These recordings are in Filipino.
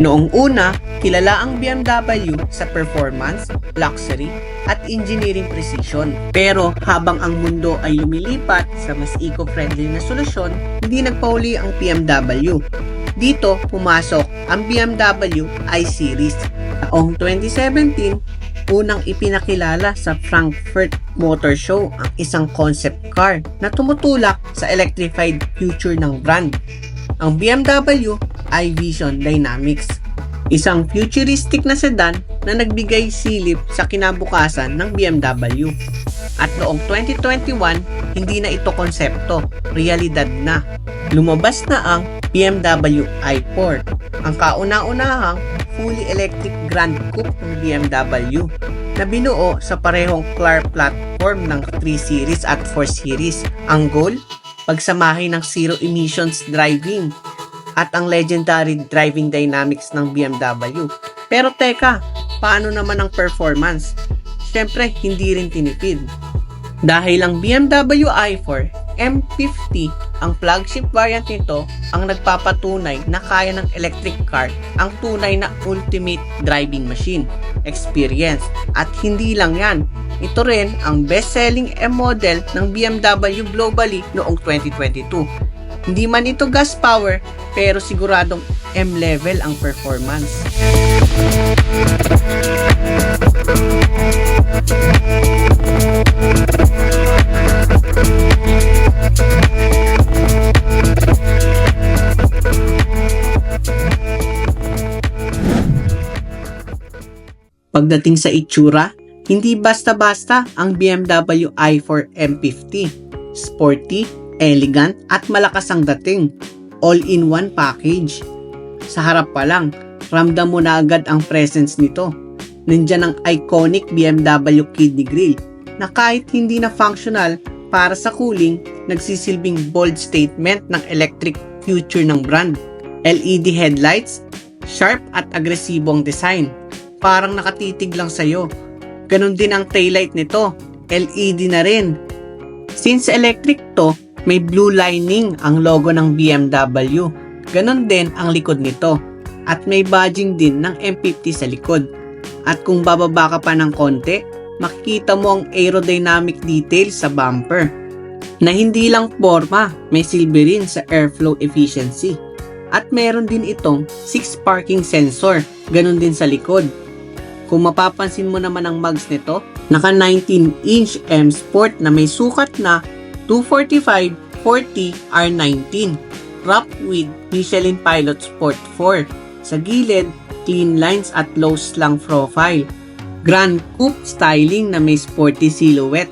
Noong una, kilala ang BMW sa performance, luxury, at engineering precision. Pero habang ang mundo ay lumilipat sa mas eco-friendly na solusyon, hindi nagpauli ang BMW. Dito pumasok ang BMW i-Series. Noong 2017, unang ipinakilala sa Frankfurt Motor Show ang isang concept car na tumutulak sa electrified future ng brand. Ang BMW i-Vision Dynamics, isang futuristic na sedan na nagbigay silip sa kinabukasan ng BMW. At noong 2021, hindi na ito konsepto, realidad na. Lumabas na ang BMW i4, ang kauna-unahang fully electric Grand Coupe ng BMW na binuo sa parehong car platform ng 3 Series at 4 Series. Ang goal, pagsamahin ng zero emissions driving at ang legendary driving dynamics ng BMW. Pero teka, paano naman ang performance? Siyempre, hindi rin tinipid. Dahil ang BMW i4 M50, ang flagship variant nito, ang nagpapatunay na kaya ng electric car ang tunay na ultimate driving machine experience. At hindi lang yan, ito rin ang best-selling M-model ng BMW globally noong 2022. Hindi man ito gas power, pero siguradong M-level ang performance. Pagdating sa itsura, hindi basta-basta ang BMW i4 M50. Sporty, elegant at malakas ang dating. All-in-one package. Sa harap pa lang, ramdam mo na agad ang presence nito. Nandiyan ang iconic BMW kidney grille na kahit hindi na functional para sa cooling, nagsisilbing bold statement ng electric future ng brand. LED headlights, sharp at agresibong design. Parang nakatitig lang sa'yo. Ganon din ang taillight nito, LED na rin. Since electric to, may blue lining ang logo ng BMW. Ganon din ang likod nito. At may badging din ng M50 sa likod. At kung bababa ka pa ng konti, makikita mo ang aerodynamic details sa bumper. Na hindi lang forma, may silbi rin sa airflow efficiency. At meron din itong 6 parking sensor, ganon din sa likod. Kung mapapansin mo naman ang mugs nito, naka 19-inch M Sport na may sukat na 245/40 R19, wrapped with Michelin Pilot Sport 4. Sa gilid, clean lines at low slang profile. Grand Coupe styling na may sporty silhouette,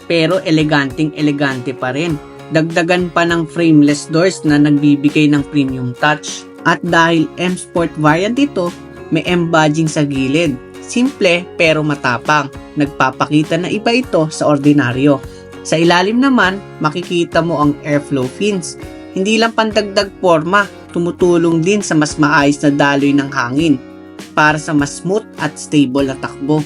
pero eleganteng-elegante pa rin. Dagdagan pa ng frameless doors na nagbibigay ng premium touch. At dahil M Sport variant ito, may M badging sa gilid. Simple pero matapang. Nagpapakita na iba ito sa ordinaryo. Sa ilalim naman, makikita mo ang airflow fins. Hindi lang pandagdag forma, tumutulong din sa mas maayos na daloy ng hangin para sa mas smooth at stable na takbo.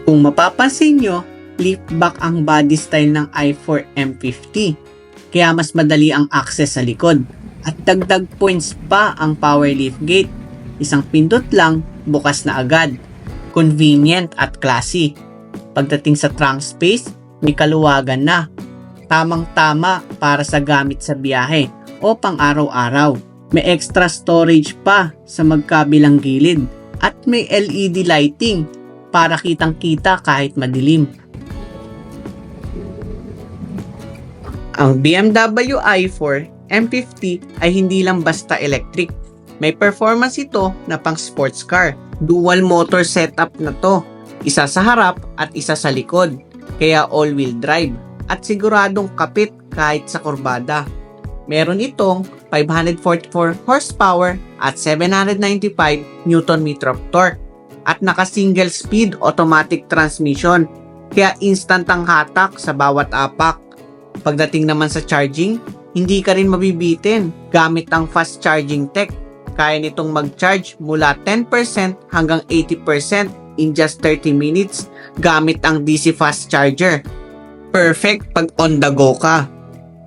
Kung mapapansin nyo, lift back ang body style ng i4 M50. Kaya mas madali ang access sa likod. At dagdag points pa ang power liftgate. Isang pindot lang, bukas na agad. Convenient at classy. Pagdating sa trunk space, may kaluwagan na. Tamang-tama para sa gamit sa biyahe o pang-araw-araw. May extra storage pa sa magkabilang gilid at may LED lighting para kitang-kita kahit madilim. Ang BMW i4 M50 ay hindi lang basta electric. May performance ito na pang sports car. Dual motor setup na to. Isa sa harap at isa sa likod. Kaya all-wheel drive. At siguradong kapit kahit sa kurbada. Meron itong 544 horsepower at 795 Nm of torque. At naka-single speed automatic transmission. Kaya instant ang hatak sa bawat apak. Pagdating naman sa charging, hindi ka rin mabibitin gamit ang fast charging tech. Kaya nitong mag-charge mula 10% hanggang 80% in just 30 minutes gamit ang DC fast charger. Perfect pag on the go ka.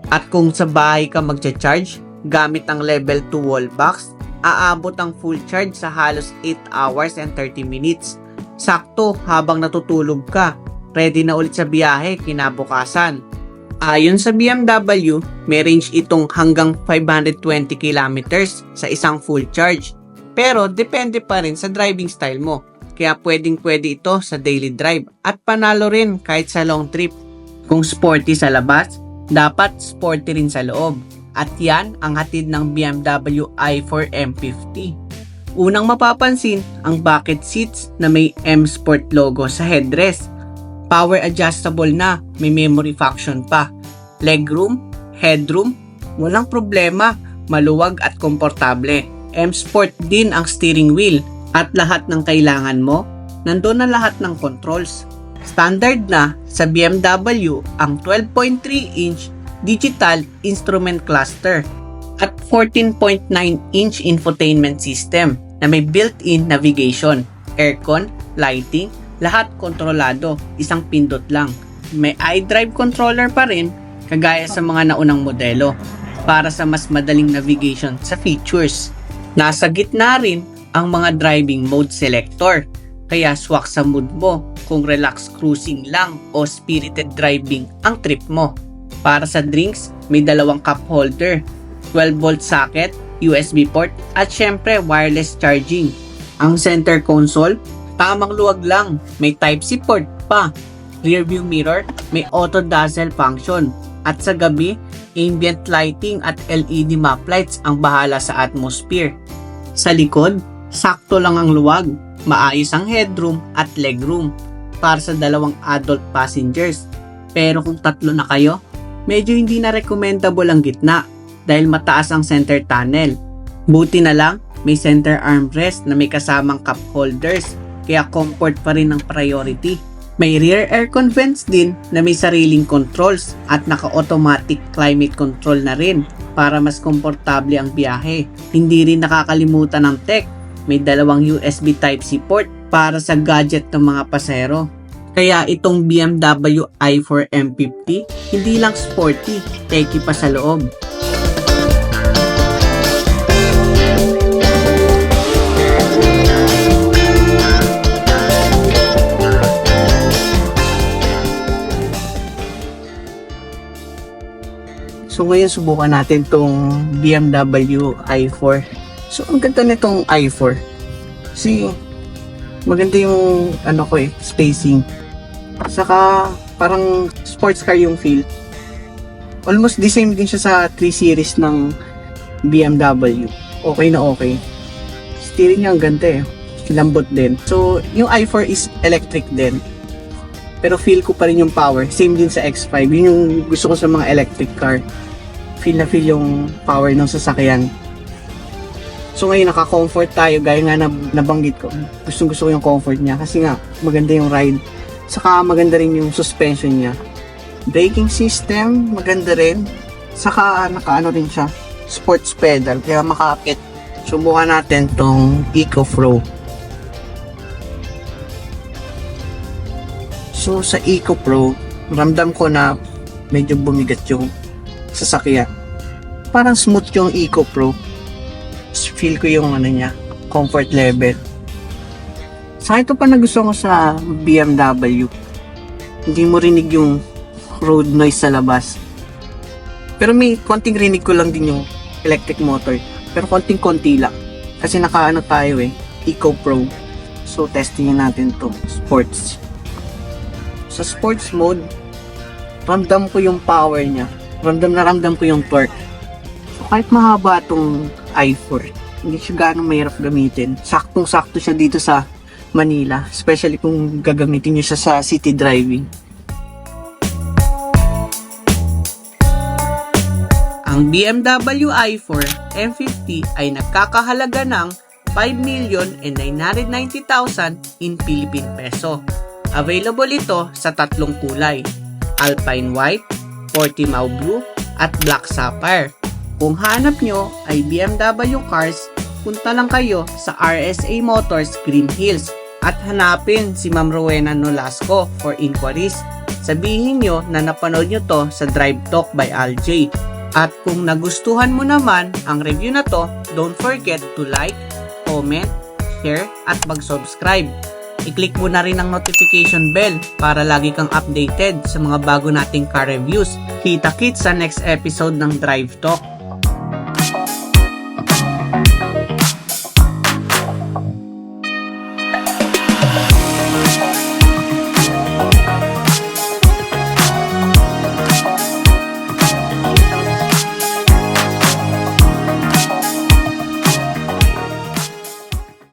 At kung sa bahay ka magcha-charge gamit ang level 2 wall box, aabot ang full charge sa halos 8 hours and 30 minutes. Sakto habang natutulog ka, ready na ulit sa biyahe kinabukasan. Ayon sa BMW, may range itong hanggang 520 kilometers sa isang full charge. Pero depende pa rin sa driving style mo. Kaya pwedeng-pwede ito sa daily drive at panalo rin kahit sa long trip. Kung sporty sa labas, dapat sporty rin sa loob. At yan ang hatid ng BMW i4 M50. Unang mapapansin ang bucket seats na may M Sport logo sa headrest. Power adjustable na, may memory function pa. Legroom, headroom, walang problema, maluwag at komportable. M Sport din ang steering wheel. At lahat ng kailangan mo, nandun na lahat ng controls. Standard na sa BMW ang 12.3-inch digital instrument cluster at 14.9-inch infotainment system na may built-in navigation, aircon, lighting, lahat kontrolado, isang pindot lang. May iDrive controller pa rin kagaya sa mga naunang modelo para sa mas madaling navigation sa features. Nasa gitna rin ang mga driving mode selector. Kaya swak sa mood mo kung relax cruising lang o spirited driving ang trip mo. Para sa drinks, may dalawang cup holder, 12-volt socket, USB port at syempre wireless charging. Ang center console, tamang luwag lang, may Type-C port pa. Rear view mirror, may auto dazzle function. At sa gabi, ambient lighting at LED map lights ang bahala sa atmosphere. Sa likod, sakto lang ang luwag, maayos ang headroom at legroom para sa dalawang adult passengers. Pero kung tatlo na kayo, medyo hindi na recommendable ang gitna dahil mataas ang center tunnel. Buti na lang, may center armrest na may kasamang cup holders kaya comfort pa rin ang priority. May rear aircon vents din na may sariling controls at naka-automatic climate control na rin para mas komportable ang biyahe. Hindi rin nakakalimutan ng tech. May dalawang USB Type-C port para sa gadget ng mga pasahero. Kaya itong BMW i4 M50, hindi lang sporty, techy pa sa loob. So ngayon subukan natin tong BMW i4. So, ang ganda nitong i4. Kasi, maganda yung, spacing. Saka, parang sports car yung feel. Almost the same din siya sa 3 Series ng BMW. Okay na okay. Steering niya ang ganda eh. Lambot din. So, yung i4 is electric din. Pero feel ko pa rin yung power. Same din sa X5. Yun yung gusto ko sa mga electric car. Feel na feel yung power ng sasakyan. So ngayon naka-comfort tayo gaya nga na nabanggit ko. Gusto ko yung comfort niya kasi nga maganda yung ride. Saka maganda rin yung suspension niya. Braking system maganda rin. Saka nakaano rin siya, sports pedal kaya makapit. Subukan natin tong EcoPro. So sa EcoPro, ramdam ko na medyo bumigat yung sasakyan. Parang smooth yung EcoPro. Feel ko yung niya, comfort level. Sa ito pa nagustuhan ko sa BMW. Hindi mo rinig yung road noise sa labas. Pero may konting rinig ko lang din yung electric motor. Pero konting-konti lang. Kasi nakaano tayo EcoPro. So testingin natin to sports. Sa sports mode, ramdam ko yung power niya. Ramdam ko yung torque. So kahit mahaba itong i4, hindi siya gano'ng mahirap gamitin. Saktong-sakto siya dito sa Manila, especially kung gagamitin nyo siya sa city driving. Ang BMW i4 M50 ay nagkakahalaga ng 5,990,000 in Philippine peso. Available ito sa tatlong kulay, Alpine White, Portimao Blue, at Black Sapphire. Kung hanap nyo ay BMW cars, punta lang kayo sa RSA Motors Green Hills at hanapin si Ma'am Rowena Nolasco for inquiries. Sabihin nyo na napanood nyo to sa Drive Talk by Aljay. At kung nagustuhan mo naman ang review na to, don't forget to like, comment, share, at mag-subscribe. I-click mo na rin ang notification bell para lagi kang updated sa mga bago nating car reviews. Kita-kits sa next episode ng Drive Talk.